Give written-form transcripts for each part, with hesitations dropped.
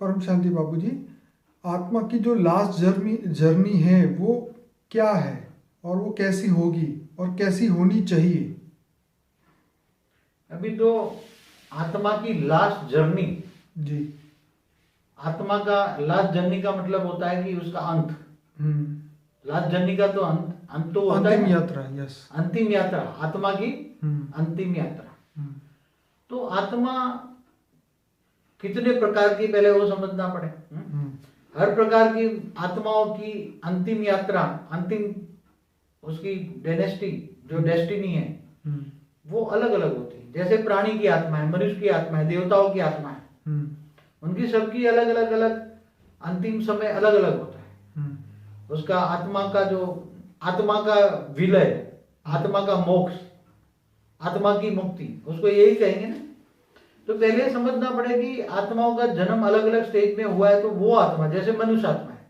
परम शांति बाबू जी, आत्मा की जो लास्ट जर्नी जर्नी है वो क्या है, और वो कैसी होगी और कैसी होनी चाहिए? अभी तो आत्मा की लास्ट जर्नी, जी। आत्मा का लास्ट जर्नी का मतलब होता है कि उसका अंत। हम्म। लास्ट जर्नी का तो अंत तो होता है अंतिम ना। यात्रा, यस। अंतिम यात्रा, आत्मा की हम्म। अंतिम यात्रा। हम्म। तो आत्मा कितने प्रकार की, पहले वो समझना पड़े। हम्म। हर प्रकार की आत्माओं की अंतिम यात्रा, अंतिम उसकी डेनेस्टी, जो डेस्टिनी है, हम्म। वो अलग अलग होती है। जैसे प्राणी की आत्मा है, मनुष्य की आत्मा है, देवताओं की आत्मा है, हम्म। उनकी सबकी अलग अलग अलग अंतिम समय अलग अलग होता है। हम्म। उसका आत्मा का जो, आत्मा का विलय, आत्मा का मोक्ष, आत्मा की मुक्ति, उसको यही कहेंगे ना। तो पहले समझना पड़ेगा कि आत्माओं का जन्म अलग अलग स्टेज में हुआ है। तो वो आत्मा, जैसे मनुष्य आत्मा है,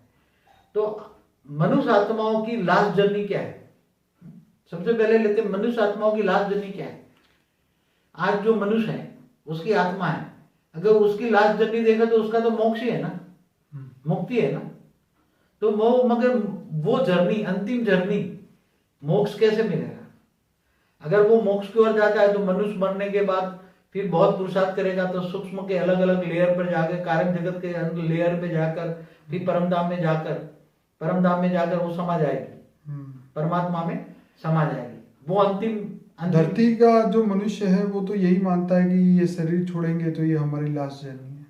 तो मनुष्य आत्माओं की लास्ट जर्नी क्या है? सबसे पहले लेते हैं मनुष्य आत्माओं की लास्ट जर्नी क्या है। आज जो मनुष्य है उसकी आत्मा है, अगर उसकी लास्ट जर्नी देखा तो उसका तो मोक्ष ही है ना, मुक्ति है ना। तो वो, मगर वो जर्नी, अंतिम जर्नी, मोक्ष कैसे मिलेगा? अगर वो मोक्ष की ओर जाता है तो मनुष्य मरने के बाद फिर बहुत पुरुषार्थ करेगा, तो सूक्ष्म के अलग अलग लेयर पर जाकर, कारण जगत के लेयर पे जाकर, फिर परम धाम में जाकर वो समा जाएगी, परमात्मा में समा जाएगी। वो अंतिम अंतिम धरती का जो मनुष्य है वो तो यही मानता है कि ये शरीर छोड़ेंगे तो ये हमारी लास्ट जर्नी है।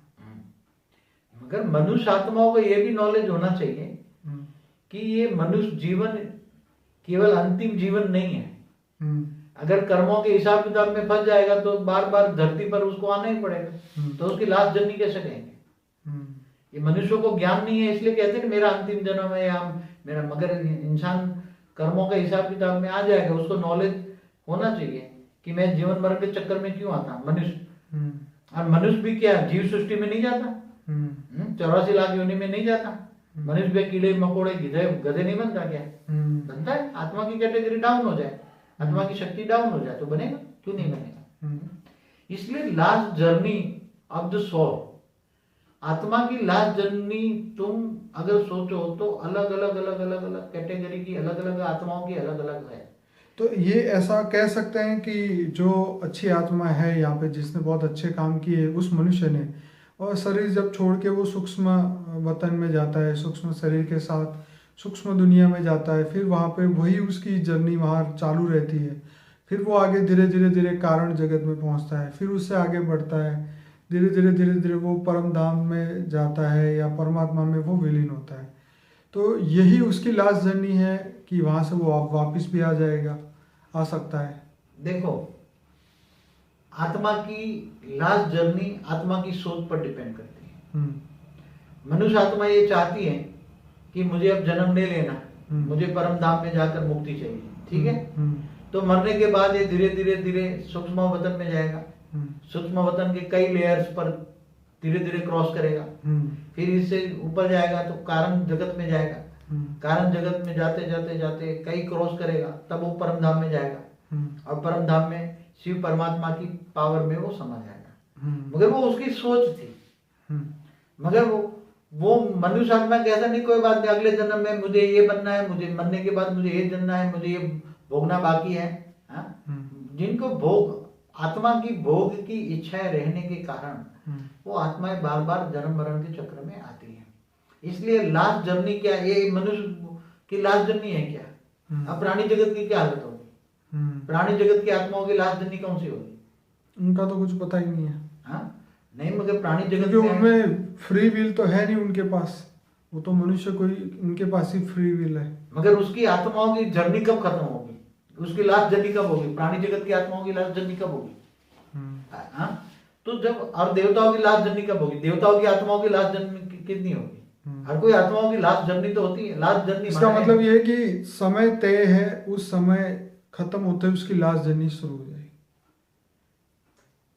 मगर मनुष्य आत्माओं को ये भी नॉलेज होना चाहिए कि ये मनुष्य जीवन केवल अंतिम जीवन नहीं है। अगर कर्मों के हिसाब किताब में फंस जाएगा तो बार बार धरती पर उसको आना ही पड़ेगा, तो उसकी लास्ट जर्नी कैसे कहेंगे? ये मनुष्यों को ज्ञान नहीं है, इसलिए कहते हैं मेरा अंतिम जन्म है या मेरा, मगर इंसान कर्मों के हिसाब किताब में आ जाएगा, उसको नॉलेज होना चाहिए कि मैं जीवन मरण के चक्कर में क्यों आता। मनुष्य, और मनुष्य भी क्या जीव सृष्टि में नहीं जाता, 84 लाख योनि में नहीं जाता। मनुष्य भी कीड़े मकोड़े गधे नहीं बनता क्या? बनता है। आत्मा की कैटेगरी डाउन हो जाए, आत्मा की शक्ति डाउन हो जाए तो बनेगा, क्यों नहीं बनेगा? इसलिए last journey of the soul, आत्मा की लास्ट जर्नी, तुम अगर सोचो तो अलग अलग अलग अलग अलग कैटेगरी की, अलग अलग आत्माओं की अलग अलग है। तो ये ऐसा कह सकते हैं कि जो अच्छी आत्मा है यहाँ पे, जिसने बहुत अच्छे काम किए उस मनुष्य ने, और शरीर जब छोड़ के वो सूक्ष्म वतन में जाता है, सूक्ष्म शरीर के साथ सूक्ष्म दुनिया में जाता है, फिर वहाँ पे वही उसकी जर्नी वहाँ चालू रहती है। फिर वो आगे धीरे धीरे धीरे कारण जगत में पहुँचता है, फिर उससे आगे बढ़ता है, धीरे धीरे वो परम धाम में जाता है या परमात्मा में वो विलीन होता है। तो यही उसकी लास्ट जर्नी है कि वहाँ से वो वापस भी आ जाएगा, आ सकता है। देखो, आत्मा की लास्ट जर्नी आत्मा की सोच पर डिपेंड करती है। मनुष्य आत्मा ये चाहती है कि मुझे अब जन्म नहीं लेना, मुझे परम धाम में जाकर मुक्ति चाहिए, ठीक है। तो मरने के बाद ये धीरे धीरे धीरे सूक्ष्म वतन में जाएगा, सूक्ष्म वतन के कई लेयर्स पर धीरे धीरे क्रॉस करेगा, फिर इससे ऊपर जाएगा तो कारण जगत में जाएगा, कारण जगत में जाते जाते जाते कई क्रॉस करेगा, तब वो परम धाम में जाएगा, और परम धाम में शिव परमात्मा की पावर में वो समा जाएगा। मगर वो उसकी सोच थी। मगर वो मनुष्य आत्मा कहता नहीं कोई बात नहीं, अगले जन्म में मुझे ये बनना है, मुझे मरने के बाद मुझे ये जानना है, मुझे ये भोगना बाकी है। जिनको भोग, आत्मा की भोग की इच्छाएं रहने के कारण वो आत्माएं बार बार जन्म मरण के चक्र में आती हैं। इसलिए लास्ट जर्नी क्या है? ये मनुष्य की लास्ट जर्नी है क्या? अब प्राणी जगत की क्या हालत होगी? प्राणी जगत की आत्माओं की लास्ट जर्नी कौन सी होगी? उनका तो कुछ पता ही नहीं है। नहीं, मगर प्राणी जगत में उनमें फ्री विल तो है नहीं उनके पास, वो तो मनुष्य कोई, उनके पास ही फ्री विल है। मगर उसकी आत्माओं की जर्नी कब खत्म होगी? उसकी लास्ट जर्नी कब होगी? प्राणी जगत की आत्माओं की लास्ट जर्नी कब होगी? तो जब, और देवताओं की लास्ट जर्नी कब होगी? देवताओं की आत्माओं की लास्ट जर्नी कितनी होगी? हर कोई आत्माओं की लास्ट जर्नी तो होती है। लास्ट जर्नी इसका मतलब ये है कि समय तय है, उस समय खत्म होते हुए उसकी लास्ट जर्नी शुरू हो जाएगी।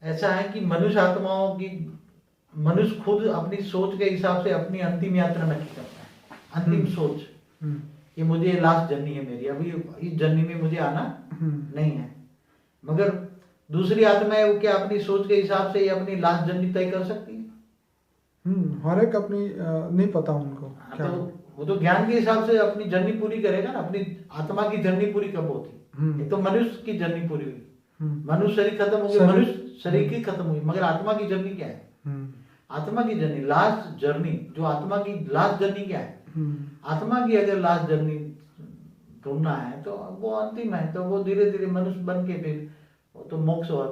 ऐसा है कि मनुष्य आत्माओं की, मनुष्य खुद अपनी सोच के हिसाब से अपनी अंतिम यात्रा नक्की करता है। अंतिम सोच कि मुझे लास्ट जर्नी है मेरी, अभी इस जर्नी में मुझे आना नहीं है। मगर दूसरी आत्मा है वो क्या अपनी सोच के हिसाब से अपनी लास्ट जर्नी तय कर सकती है? हर एक अपनी नहीं पता उनको हाँ, क्या तो हो। वो तो ज्ञान के हिसाब से अपनी जर्नी पूरी करेगा ना। अपनी आत्मा की जर्नी पूरी कब होती? एक तो मनुष्य की जर्नी पूरी हुई, मनुष्य शरीर खत्म हो गया, शरीर- मनुष्य शरीर की खत्म हुई, मगर आत्मा की जर्नी क्या है? आत्मा की जर्नी, लास्ट जर्नी, जो आत्मा की लास्ट जर्नी क्या है? आत्मा की अगर लास्ट जर्नी ढूंढना है तो वो अंतिम है, तो वो धीरे धीरे मनुष्य बन के फिर वो तो मोक्ष और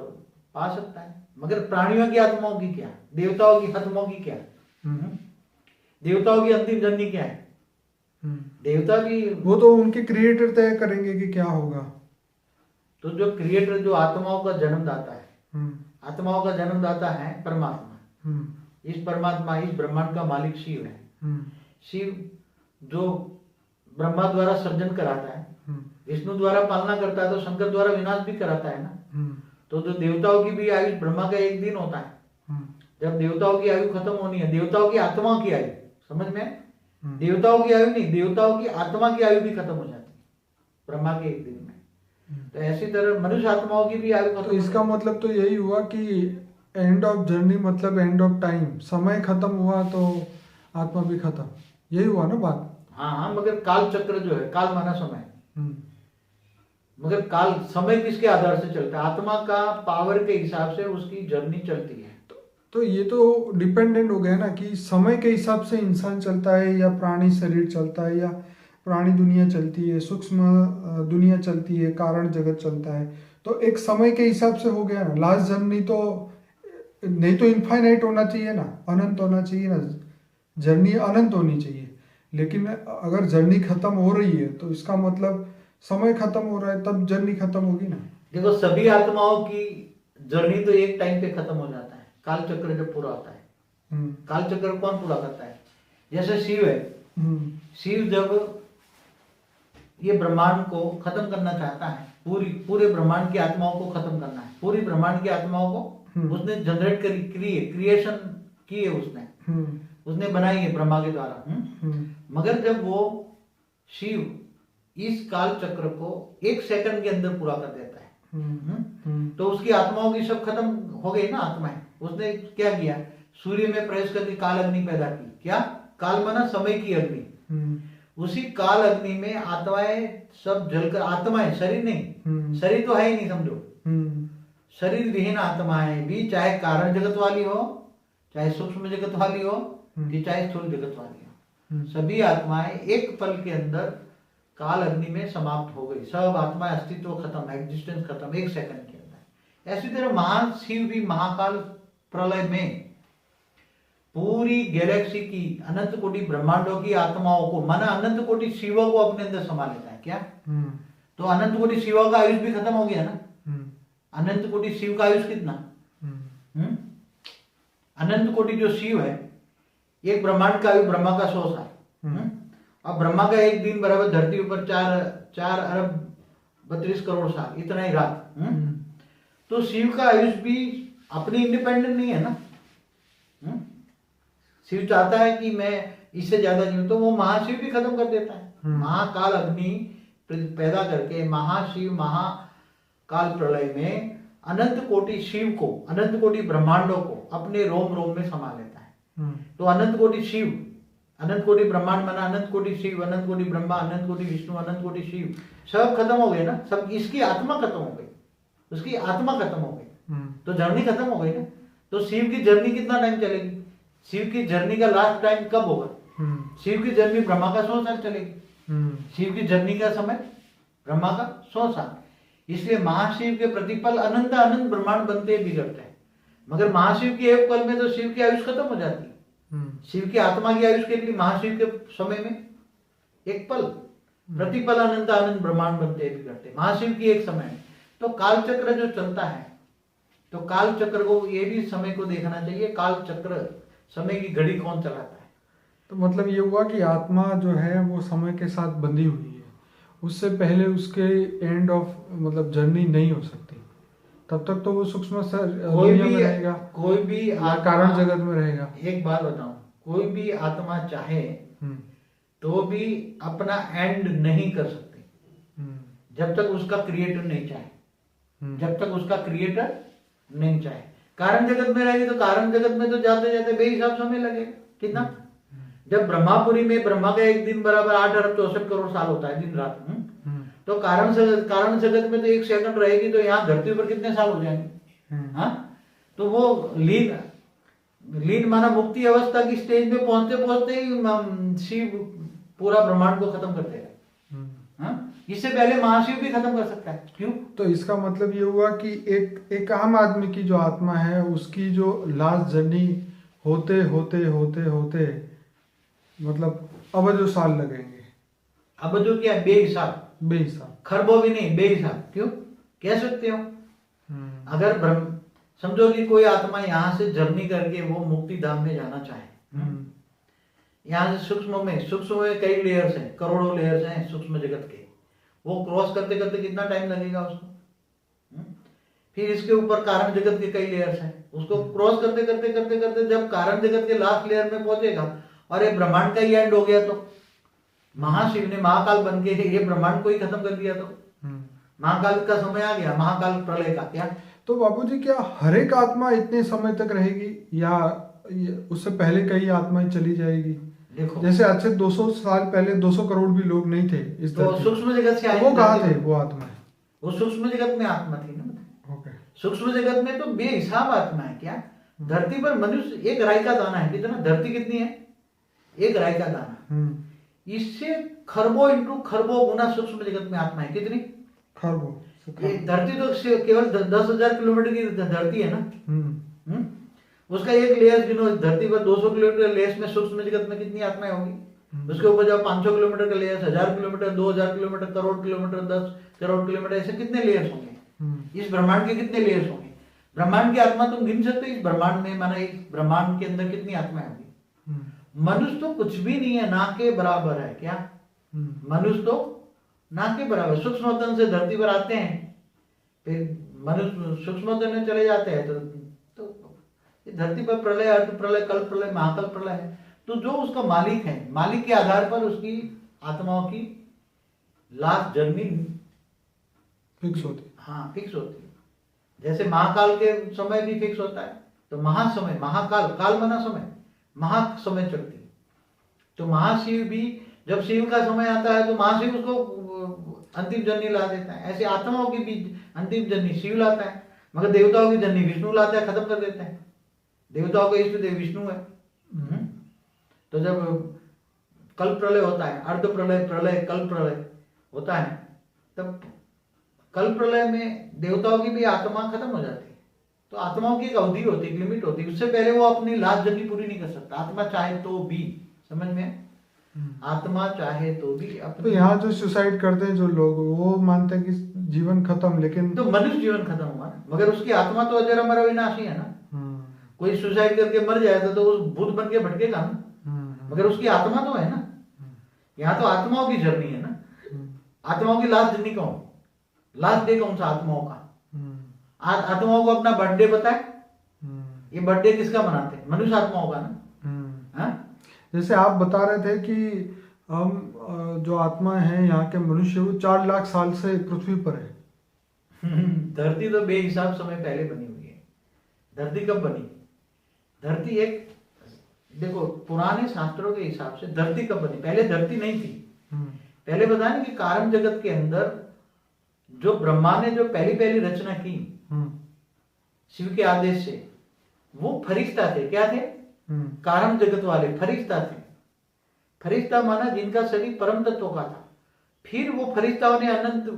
पा सकता है। मगर प्राणियों की आत्माओं की क्या? देवताओं की आत्माओं की क्या? देवताओं की अंतिम जर्नी क्या है? देवता भी वो तो उनके क्रिएटर तय करेंगे कि क्या होगा। तो जो क्रिएटर, जो आत्माओं का जन्मदाता है, आत्माओं का जन्मदाता है परमात्मा। इस परमात्मा, इस ब्रह्मांड का मालिक शिव है। शिव जो ब्रह्मा द्वारा सर्जन कराता है, विष्णु द्वारा पालना करता है, तो शंकर द्वारा विनाश भी कराता है ना। तो जो देवताओं की भी आयु ब्रह्मा का एक दिन होता है, जब देवताओं की आयु खत्म होनी है, देवताओं की आत्मा की आयु, समझ में? देवताओं की आयु नहीं, देवताओं की आत्मा की आयु भी खत्म हो जाती है ब्रह्मा के एक दिन में। तो ऐसी तरह मनुष्य आत्माओं की भी आयु खत्म। तो इसका मतलब तो यही हुआ कि एंड ऑफ जर्नी मतलब एंड ऑफ टाइम, समय खत्म हुआ तो आत्मा भी खत्म, यही हुआ ना बात। हाँ, मगर काल चक्र जो है, काल माना समय, मगर काल समय किसके आधार से चलता है? आत्मा का पावर के हिसाब से उसकी जर्नी चलती है। तो ये तो डिपेंडेंट हो गया ना कि समय के हिसाब से इंसान चलता है या प्राणी शरीर चलता है या प्राणी दुनिया चलती है, सूक्ष्म दुनिया चलती है, कारण जगत चलता है। तो एक समय के हिसाब से हो गया ना। लास्ट जर्नी तो नहीं तो इनफाइनाइट होना चाहिए ना, अनंत होना चाहिए ना, जर्नी अनंत होनी चाहिए। लेकिन अगर जर्नी खत्म हो रही है तो इसका मतलब समय खत्म हो रहा है, तब जर्नी खत्म होगी ना। देखो, सभी आत्माओं की जर्नी तो एक टाइम पे खत्म हो जाता है, काल चक्र जब पूरा होता है। काल चक्र कौन पूरा करता है? जैसे शिव है, शिव जब ये ब्रह्मांड को खत्म करना चाहता है, पूरे ब्रह्मांड की आत्माओं को खत्म करना है, पूरी ब्रह्मांड की आत्माओं को उसने जनरेट करी, क्रिएशन की है उसने बनाई है ब्रह्मा के द्वारा। मगर जब वो शिव इस काल चक्र को 1 सेकंड के अंदर पूरा कर देता है, तो उसकी आत्माओं की सब खत्म हो गई ना आत्माएं। उसने क्या किया? सूर्य में प्रवेश करके काल अग्नि पैदा की। क्या? काल माना समय की अग्नि। उसी काल अग्नि में आत्माएं सब जलकर, आत्माएं, शरीर नहीं, शरीर तो है ही नहीं समझो, शरीर विहीन आत्माएं भी, चाहे कारण जगत वाली हो, चाहे सूक्ष्म जगत वाली हो, कि चाहे स्थूल जगत वाली हो, सभी आत्माएं एक पल के अंदर काल अग्नि में समाप्त हो गई। सब आत्माएं अस्तित्व खत्म, एग्जिस्टेंस खत्म 1 सेकंड के अंदर। ऐसी तरह महाशिव भी महाकाल प्रलय में पूरी गैलेक्सी की अनंत कोटि ब्रह्मांडों की आत्माओं को, माना अनंत कोटि शिवों को अपने अंदर समा लेता है। क्या? तो अनंत कोटि शिवों का आयुष भी खत्म हो गया ना। अनंत कोटि शिव का आयुष कितना? अनंत कोटि जो शिव है, एक ब्रह्मांड का आयु ब्रह्मा का 100 साल। अब ब्रह्मा का एक दिन बराबर धरती ऊपर 4 अरब 32 करोड़ साल, इतना ही रात। तो शिव का आयुष भी अपनी इंडिपेंडेंट नहीं है ना। शिव चाहता है कि मैं इससे ज्यादा जीऊं, तो वो महाशिव भी खत्म कर देता है। महाकाल अग्नि पैदा करके महाशिव महाकाल प्रलय में अनंत कोटि शिव को, अनंत कोटि ब्रह्मांडों को अपने रोम रोम में समा लेता है। तो अनंत कोटि शिव, अनंत कोटि ब्रह्मांड माना अनंत कोटि शिव, अनंत कोटि ब्रह्मा, अनंत कोटि विष्णु, अनंत कोटि शिव, सब खत्म हो गए ना। सब, इसकी आत्मा खत्म हो गई, उसकी आत्मा खत्म हो गई, तो जर्नी खत्म हो गई ना। तो शिव की जर्नी कितना टाइम चलेगी? शिव की जर्नी का लास्ट टाइम कब होगा? शिव की जर्नी ब्रह्मा का 100 साल चलेगी। शिव की जर्नी का समय ब्रह्मा का 100 साल। इसलिए महाशिव के प्रतिपल अनंत अनंत ब्रह्मांड बनते बिगड़ते हैं, मगर महाशिव की एक पल में तो शिव की आयुष खत्म हो जाती है। शिव की आत्मा की आयुष कितनी? महाशिव के समय में एक पल, प्रतिपल अनंत अनंत ब्रह्मांड बनते बिगड़ते महाशिव की एक समय में। तो काल चक्र जो चलता है, तो काल चक्र को, ये भी समय को देखना चाहिए। काल चक्र, समय की घड़ी कौन चलाता है? तो मतलब ये हुआ कि आत्मा जो है वो समय के साथ बंधी हुई है, उससे पहले उसके एंड ऑफ मतलब जर्नी नहीं हो सकती। तब तक तो वो सूक्ष्म दुनिया में रहेगा, कोई भी कारण जगत में रहेगा। एक बात बताऊं, कोई भी आत्मा चाहे तो भी अपना एंड नहीं कर सकती जब तक उसका क्रिएटर नहीं चाहे, जब तक उसका क्रिएटर नहीं चाहे। कारण जगत में रहेगी तो कारण जगत में तो जाते जाते बेहिसाब समय लगेगा। कितना? जब ब्रह्मापुरी में ब्रह्मा का एक दिन बराबर 8 अरब 64 करोड़ साल होता है दिन रात। तो कारण जगत में तो 1 सेकंड रहेगी तो यहाँ धरती पर कितने साल हो जाएंगे? हाँ, तो वो लीन माना मुक्ति अवस्था की स्टेज में पहुंचते पहुंचते ही शिव पूरा ब्रह्मांड को खत्म कर देगा। हाँ, इससे पहले महाशिव भी खत्म कर सकता है। क्यों? तो इसका मतलब ये हुआ कि एक आम आदमी की जो आत्मा है उसकी जो लास्ट जर्नी होते होते होते होते मतलब अबजों साल लगेंगे। अबजों क्या? बेहिसाब। बेहिसाब, खरबों भी नहीं, बेहिसाब। क्यों कह सकते हो? अगर समझो कि कोई आत्मा यहाँ से जर्नी करके वो मुक्ति धाम में जाना चाहे, यहाँ से सूक्ष्म में कई लेयर्स हैं, करोड़ों लेयर्स हैं सूक्ष्म जगत के, वो क्रॉस करते करते कितना टाइम लगेगा उसको? फिर इसके ऊपर कारण जगत के कई लेयर्स हैं, उसको क्रॉस करते करते करते करते जब कारण जगत के लास्ट लेयर में पहुंचेगा और ये ब्रह्मांड का ही एंड हो गया तो महाशिव ने महाकाल बन के ये ब्रह्मांड को ही खत्म कर दिया तो महाकाल का समय आ गया, महाकाल प्रलय का। क्या तो बाबूजी क्या हर एक आत्मा इतने समय तक रहेगी या उससे पहले कई आत्माएं चली जाएगी? देखो, जैसे आज से 200 साल पहले 200 करोड़ भी लोग नहीं थे इस तो सूक्ष्म जगत से आए, वो कहाँ थे वो आत्मा? वो सूक्ष्म जगत में आत्मा थी ना। ओके, सूक्ष्म जगत में तो बेहिसाब आत्मा है। क्या धरती पर मनुष्य एक राई का दाना है। कितना? धरती कितनी है? एक राई का दाना। इससे खरबों इंटू खरबों गुना सूक्ष्म जगत में आत्मा है। कितनी? खरबों। धरती तो केवल 10,000 किलोमीटर की धरती है ना। उसका एक लेयर गिनो, धरती पर 200 किलोमीटर लेयर में सूक्ष्म जगत में कितनी आत्माएं होंगी? उसके ऊपर जब 500 किलोमीटर का layer, 1000 kilometre, 2000 kilometre, crore kilometre, 10 crore kilometre, ऐसे कितने लेयर्स होंगे? इस ब्रह्मांड के कितने लेयर्स होंगे? ब्रह्मांड की आत्मा तुम गिन सकते हो इस ब्रह्मांड में? माना इस ब्रह्मांड के अंदर कितनी आत्माएं होंगी? मनुष्य तो कुछ भी नहीं है, ना के बराबर है। क्या मनुष्य तो ना के बराबर? सूक्ष्म वतन से धरती पर आते हैं, फिर मनुष्य सूक्ष्म वतन में चले जाते हैं तो धरती पर प्रलय, अर्थ प्रलय, कल प्रलय, महाकल प्रलय है। तो जो उसका मालिक है, मालिक के आधार पर उसकी आत्माओं की लास्ट जर्नी फिक्स होती। हाँ, फिक्स होती है। जैसे महाकाल के समय भी फिक्स होता है, तो महासमय, महाकाल, काल मना समय, महासमय चलती। तो महाशिव भी जब शिव का समय आता है तो महाशिव उसको अंतिम जर्नी ला देता है। ऐसे आत्माओं की भी अंतिम जर्नी शिव लाता है, मगर देवताओं की जर्नी विष्णु लाता है, खत्म कर देता है। देवताओं का इष्ट देव विष्णु है। तो जब कल प्रलय होता है, अर्ध प्रलय, प्रलय, कल प्रलय होता है, तब कल प्रलय में देवताओं की भी आत्मा खत्म हो जाती है। तो आत्माओं की एक अवधि होती है, एक लिमिट होती है, उससे पहले वो अपनी लास्ट जर्नी पूरी नहीं कर सकता। आत्मा चाहे तो भी, समझ में? आत्मा चाहे तो भी तो यहाँ जो सुसाइड करते हैं जो लोग, वो मानते हैं कि जीवन खत्म, लेकिन तो मनुष्य जीवन खत्म हुआ ना, मगर उसकी आत्मा तो अजर अमर अविनाशी है ना। कोई सुसाइड करके मर जाएगा तो उस भूत बन के भटकेगा ना, मगर उसकी आत्मा तो है ना। यहाँ तो आत्माओं की जर्नी है ना। आत्माओं की लास्ट जर्नी कौन? लास्ट डे कौन सा आत्माओं का? आत्माओं को अपना बर्थडे पता है? ये बर्थडे किसका मनाते हैं? मनुष्य आत्माओं का ना। हाँ, जैसे आप बता रहे थे कि हम जो आत्मा है यहाँ के मनुष्य, वो 4 लाख साल से पृथ्वी पर है। धरती तो बेहिसाब समय पहले बनी हुई है। धरती कब बनी? धरती एक, देखो पुराने शास्त्रों के हिसाब से धरती कब बनी? पहले धरती नहीं थी। पहले बताया कि कारण जगत के अंदर जो ब्रह्मा ने जो पहली रचना की शिव के आदेश से, वो फरिश्ता थे। क्या थे? कारण जगत वाले फरिश्ता थे। फरिश्ता माना जिनका शरीर परम तत्व का था। फिर वो फरिश्ताओं ने अनंत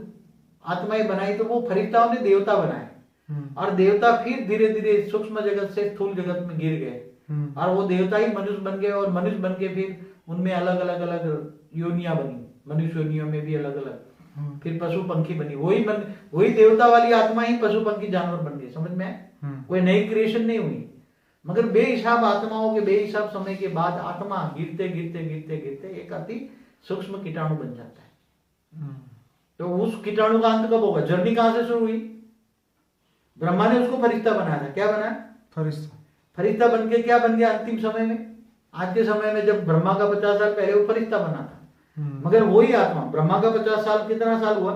आत्माएं बनाई, तो वो फरिश्ताओं ने देवता बनाए, और देवता फिर धीरे धीरे सूक्ष्म जगत से स्थूल जगत में गिर गए, और वो देवता ही मनुष्य बन गए, और मनुष्य बन के फिर उनमें अलग अलग अलग योनियां बनी। मनुष्य योनियों में भी अलग अलग, फिर पशु पंखी बनी। वही देवता वाली आत्मा ही पशु पंखी जानवर बन गई। समझ में आए? कोई नई क्रिएशन नहीं हुई, मगर बेहिसाब आत्माओं के बेहिसाब समय के बाद आत्मा गिरते गिरते गिरते गिरते एक अति सूक्ष्म कीटाणु बन जाता है। तो उस कीटाणु का अंत कब होगा? जर्नी कहां से शुरू हुई? ब्रह्मा ने उसको फरिश्ता बनाया था। क्या बनाया? फरिश्ता बन के क्या बन गया अंतिम समय में? आज के समय में जब ब्रह्मा का 50 साल पहले वो फरिश्ता बना था, मगर वही आत्मा ब्रह्मा का 50 साल कितना साल हुआ?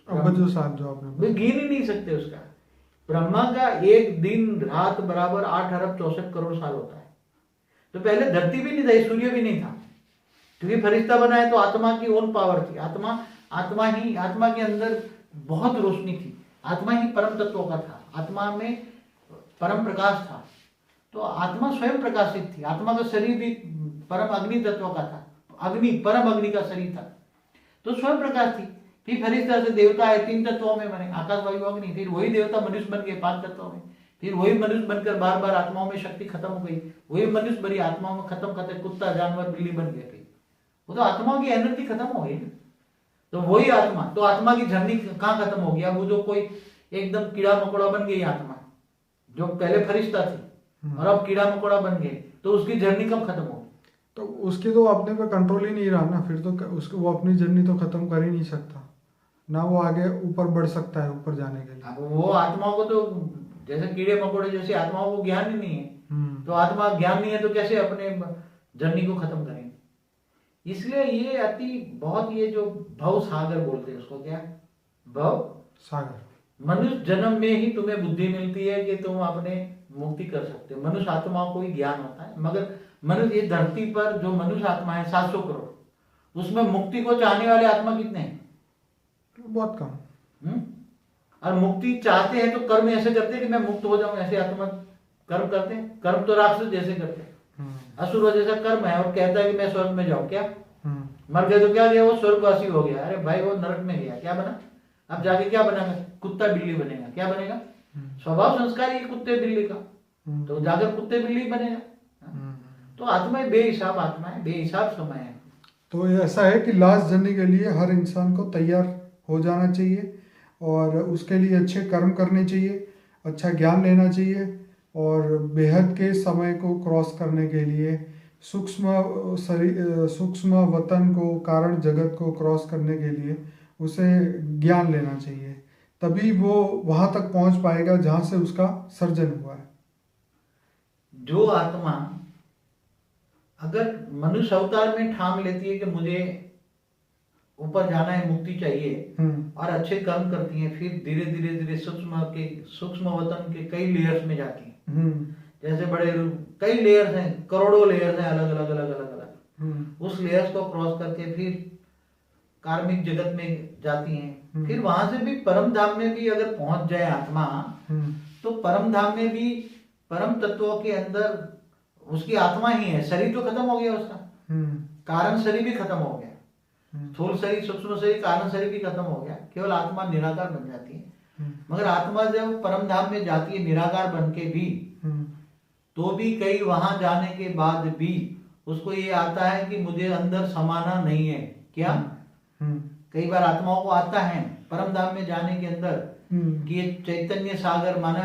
अब जो साल जो आपने गिन ही नहीं सकते उसका। ब्रह्मा का एक दिन रात बराबर 8 अरब 64 करोड़ साल होता है। तो पहले धरती भी नहीं था, सूर्य भी नहीं था, क्योंकि फरिश्ता बना है तो आत्मा की ओन पावर थी। आत्मा के अंदर बहुत रोशनी थी। आत्मा ही परम तत्व का था, आत्मा में परम प्रकाश था। तो आत्मा स्वयं प्रकाशित थी। आत्मा का शरीर भी परम अग्नि तत्व का था, परम अग्नि का शरीर था, तो स्वयं प्रकाश थी। फिर फरिश्ता से देवता है, 3 तत्वों में बने, आकाश वायु अग्नि। फिर वही देवता मनुष्य बन गए 5 तत्वों में। फिर वही मनुष्य बनकर बार बार आत्माओं में शक्ति खत्म हो गई, वही मनुष्य बड़ी आत्माओं में खत्म कुत्ता जानवर बिल्ली बन गया। फिर वो तो आत्माओं की एनर्जी खत्म हो गई। तो वही आत्मा, तो आत्मा की झरनी कहाँ खत्म हो गया? वो जो कोई एकदम कीड़ा मकोड़ा बन गई आत्मा, जो पहले फरिश्ता थी और अब कीड़ा मकोड़ा बन गए, तो उसकी झरनी कब खत्म होगी? तो उसकी तो अपने पे कंट्रोल ही नहीं रहा ना, फिर तो उसको वो अपनी जर्नी तो खत्म कर ही नहीं सकता ना, वो आगे ऊपर बढ़ सकता है ऊपर जाने के लिए। अब वो आत्माओं को तो जैसे कीड़े मकोड़े जैसे आत्माओं को ज्ञान ही नहीं है, तो आत्मा ज्ञान नहीं है तो कैसे अपने जर्नी को खत्म करेंगे? इसलिए ये बहुत ये जो भव सागर बोलते हैं उसको, क्या भव सागर, मनुष्य जन्म में ही तुम्हें बुद्धि मिलती है कि तुम अपने मुक्ति कर सकते हो। मनुष्य आत्मा को ही ज्ञान होता है, मगर मनुष्य ये धरती पर जो मनुष्य आत्मा है 700 करोड़, उसमें मुक्ति को चाहने वाले आत्मा कितने हैं? बहुत कम। और मुक्ति चाहते हैं तो कर्म ऐसे करते हैं कि मैं मुक्त हो जाऊं, ऐसे आत्मा कर्म करते हैं। कर्म तो राक्षस जैसे करते हैं, असुर जैसा कर्म है, और कहता है कि मैं स्वर्ग में जाऊं। क्या मर गया तो क्या गया? वो स्वर्गवासी हो गया। अरे भाई वो नरक में गया, क्या बना? अब जाके क्या बनेगा? कुत्ता बिल्ली बनेगा। क्या बनेगा? स्वभाव संस्कार ही कुत्ते बिल्ली का, तो जाकर कुत्ते बिल्ली बनेगा। तो आत्मा बेहिसाब आत्मा है, बेहिसाब समय है। तो ऐसा है कि लास्ट जर्नी के लिए हर इंसान को तैयार हो जाना चाहिए, और उसके लिए अच्छे कर्म करने चाहिए, अच्छा ज्ञान लेना चाहिए, और बेहद के समय को क्रॉस करने के लिए सूक्ष्म वतन को, कारण जगत को क्रॉस करने के लिए उसे ज्ञान लेना चाहिए। तभी वो वहां तक पहुंच पाएगा जहां से उसका सर्जन हुआ है। जो आत्मा अगर मनुष्य अवतार में ठान लेती है कि मुझे ऊपर जाना है, मुक्ति चाहिए, और अच्छे कर्म करती हैं, फिर धीरे धीरे धीरे सूक्ष्म वतन के कई लेयर्स में जाती हैं। जैसे बड़े कई लेयर्स हैं, करोड़ों लेयर्स हैं, अलग अलग अलग अलग अलग। उस लेयर्स को क्रॉस करके फिर कार्मिक जगत में जाती हैं। फिर वहां से भी परम धाम में भी अगर पहुंच जाए आत्मा, तो परम धाम में भी परम तत्वों के अंदर उसकी आत्मा ही है। शरीर तो खत्म हो गया उसका, कारण शरीर भी खत्म हो गया, स्थूल शरीर, सूक्ष्म शरीर, कारण शरीर भी खत्म हो गया, केवल आत्मा निराकार बन जाती है। मगर आत्मा जब परम धाम में जाती है निराकार बन के भी, तो भी कई वहां जाने के बाद भी उसको ये आता है कि मुझे अंदर समाना नहीं है। क्या कई बार आत्माओं को आता है परम धाम में जाने के अंदर कि ये चैतन्य सागर माना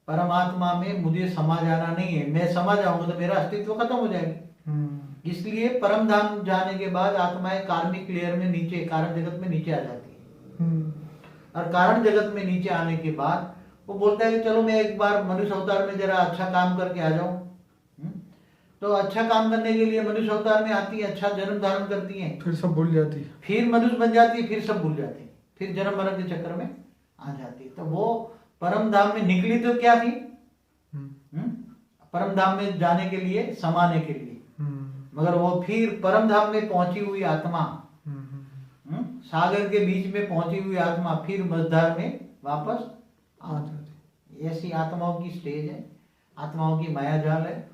परमात्मा में मुझे समा जाना नहीं है। मैं समा जाऊंगा तो मेरा अस्तित्व खत्म हो जाएगा। इसलिए परम धाम जाने के बाद आत्माएं कार्मिक लेयर में नीचे, कारण जगत में नीचे आ जाती है। और कारण जगत में नीचे आने के बाद वो बोलता है कि चलो मैं एक बार मनुष्य अवतार में जरा अच्छा काम करके आ जाऊं। तो अच्छा काम करने के लिए मनुष्य अवतार में आती है, अच्छा जन्म धारण करती है, फिर सब भूल जाती है, फिर मनुष्य बन जाती है, फिर सब भूल जाती है, फिर जन्म मरण के चक्कर में आ जाती है। तो वो परम धाम में निकली तो क्या थी? परम धाम में जाने के लिए, समाने के लिए, मगर वो फिर परम धाम में पहुंची हुई आत्मा, सागर के बीच में पहुंची हुई आत्मा फिर मझधार में वापस आ जाती है। ऐसी आत्माओं की स्टेज है, आत्माओं की माया जाल है।